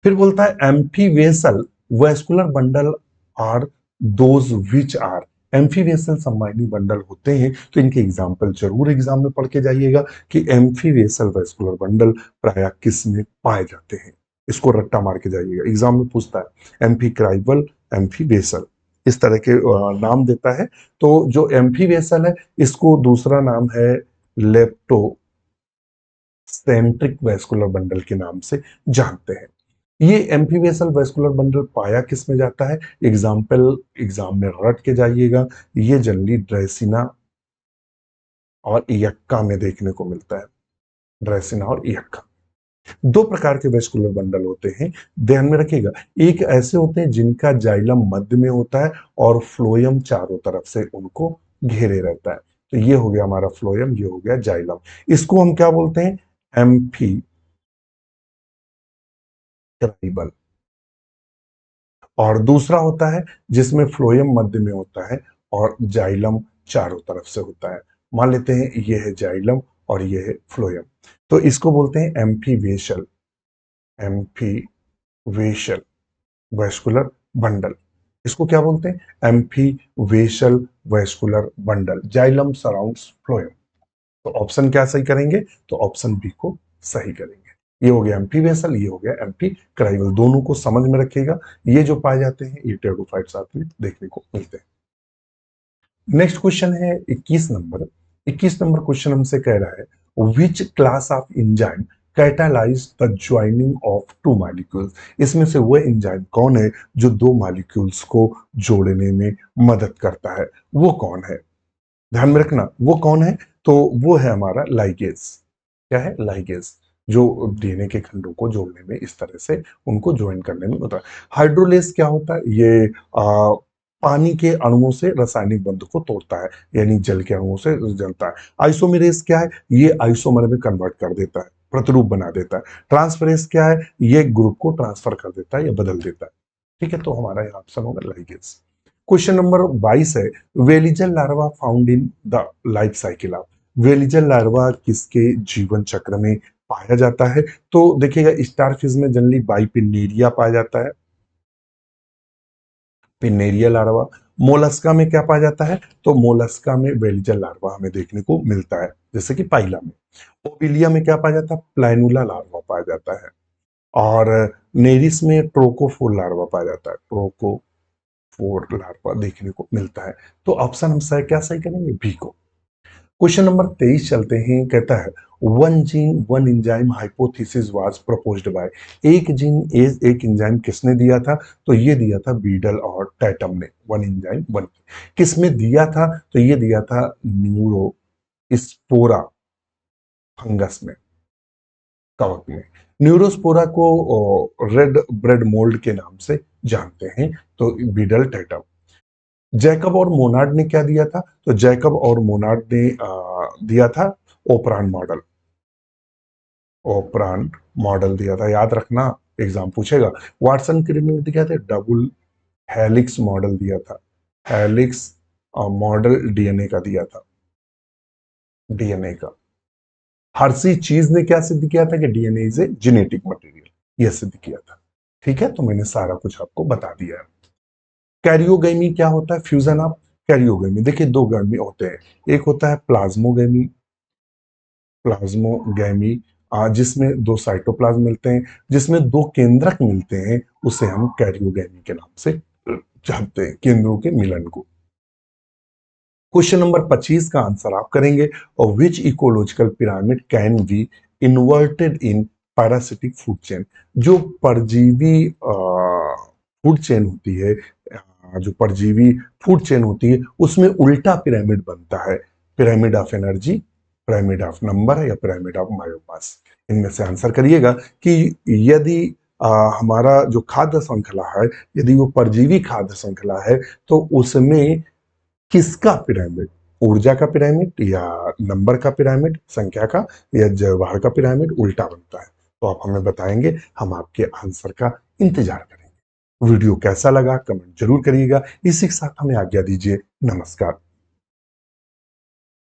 फिर बोलता है amphivasal vascular bundle are those which are. Amphivasal संवाहिनी बंडल होते हैं, तो इनके एग्जाम्पल जरूर एग्जाम में पढ़ के जाइएगा कि एम्फीवेसल वैस्कुलर बंडल प्राय किस में पाए जाते हैं। इसको रट्टा मार के जाइएगा, एग्जाम में पूछता है एम्फीक्राइवल, एम्फीवेसल, इस तरह के नाम देता है। तो जो एम्फीवेसल है इसको दूसरा नाम है लेप्टो सेंट्रिक वैस्कुलर बंडल के नाम से जानते हैं। ये एम्फीवेसल वैस्कुलर बंडल पाया किस में जाता है? एग्जाम्पल एग्जाम में रट के जाइएगा, ये जनरली ड्रेसिना और इयक्का में देखने को मिलता है। ड्रेसिना और इयक्का दो प्रकार के वेस्कुलर बंडल होते हैं, ध्यान में रखिएगा। एक ऐसे होते हैं जिनका जाइलम मध्य में होता है और फ्लोयम चारों तरफ से उनको घेरे रहता है। तो ये हो गया हमारा फ्लोयम, ये हो गया जाइलम। इसको हम क्या बोलते हैं? Amphi tribal. और दूसरा होता है जिसमें फ्लोयम मध्य में होता है और जाइलम चारों तरफ से होता है। मान लेते हैं ये है जाइलम और ये है फ्लोयम, तो इसको बोलते हैं एम्फीवेशल, एम्फीवेशल वैस्कुलर बंडल। इसको क्या बोलते हैं? Amphivasal vascular bundle, xylem surrounds phloem. तो ऑप्शन क्या सही करेंगे? तो ऑप्शन बी को सही करेंगे। ये हो गया एम्पी वेसल, ये हो गया एम्पी क्राइवल, दोनों को समझ में रखिएगा। ये जो पाए जाते हैं ये टेरोफाइट साथ में देखने को मिलते हैं। नेक्स्ट क्वेश्चन है 21 नंबर। 21 नंबर क्वेश्चन हमसे कह रहा है which class of enzyme catalyse the joining of two molecules. इसमें से वह एंजाइम कौन है जो दो मॉलिक्यूल्स को जोड़ने में मदद करता है? वो कौन है? ध्यान में रखना, वो कौन है? तो वो है हमारा लाइगेज। क्या है? लाइगेज, जो डीएनए के खंडों को जोड़ने में, इस तरह से उनको ज्वाइन करने में होता है। हाइड्रोलेस क्या होता है? ये पानी के अणुओं से रासायनिक बंध को तोड़ता है, यानी जल के अणुओं से जलता है। आइसोमेरेस क्या है? ये आइसोमर में कन्वर्ट कर देता है, प्रतिरूप बना देता है। ट्रांसफरेस क्या है? ये ग्रुप को ट्रांसफर कर देता है या बदल देता है। ठीक है, तो हमारा यहाँ ऑप्शन होगा लाइगेज। क्वेश्चन नंबर 22 है veliger larva found in the life cycle of. Veliger larva किसके जीवन चक्र में पाया जाता है? तो देखिएगा स्टारफिश में जनरली बाइपिनेरिया पाया जाता है, पिनेरिया लार्वा। मोलस्का में क्या पाया जाता है? तो मोलस्का में वेलिजल लार्वा हमें देखने को मिलता है, जैसे कि पाइला में। ओबिलिया में क्या पाया जाता है? प्लैनुला लार्वा पाया जाता है। और नेरिस में ट्रोकोफोर लार्वा पाया जाता है, ट्रोकोफोर लार्वा देखने को मिलता है। तो ऑप्शन हम सही क्या सही करेंगे? बी को। क्वेश्चन नंबर 23 चलते हैं, कहता है one gene one enzyme hypothesis was proposed by. एक जीन एक एंजाइम किसने दिया था? तो ये दिया था बीडल और टैटम ने। वन एंजाइम वन किसमें दिया था? तो ये दिया था न्यूरो स्पोरा फंगस में। कवक में। न्यूरोस्पोरा को रेड ब्रेड मोल्ड के नाम से जानते हैं, तो बीडल टेटम। जैकब और मोनार्ड ने क्या दिया था? तो जैकब और मोनार्ड ने दिया था ओपरान मॉडल। ओपरान मॉडल दिया था, याद रखना, एग्जाम पूछेगा। वाटसन क्रिक ने दिया था डबल हेलिक्स मॉडल दिया था। हेलिक्स मॉडल डीएनए का दिया था, डीएनए का। हर्सी चीज ने क्या सिद्ध किया था कि DNA is a genetic material, यह सिद्ध किया था। ठीक है, तो मैंने सारा कुछ आपको बता दिया है। कैरियोगेमी क्या होता है? Fusion of karyogamy. देखिए दो गर्मी होते हैं, एक होता है प्लाज्मोगेमी, प्लाज्मोगेमी जिसमें दो साइटोप्लाज्म मिलते हैं, जिसमें दो केंद्रक मिलते हैं, उसे हम कैरियोगेमी के नाम से जानते हैं, केंद्रों के मिलन को। क्वेश्चन नंबर 25 का आंसर आप करेंगे, और which ecological pyramid can be inverted in parasitic food chain. जो परजीवी फूड चेन होती है, जो परजीवी फूड चेन होती है, उसमें उल्टा पिरामिड बनता है। Pyramid of energy, pyramid of number, या पिरामिड ऑफ मायोमास। इनमें से आंसर करिएगा कि यदि हमारा जो खाद्य श्रृंखला है, यदि वो परजीवी खाद्य श्रृंखला है, तो उसमें किसका पिरामिड, ऊर्जा का पिरामिड, या नंबर का पिरामिड, संख्या का, या जवाहर का पिरामिड उल्टा बनता है? तो आप हमें बताएंगे, हम आपके आंसर का इंतजार करेंगे। वीडियो कैसा लगा कमेंट जरूर करिएगा। इसी के साथ हमें आज्ञा दीजिए, नमस्कार।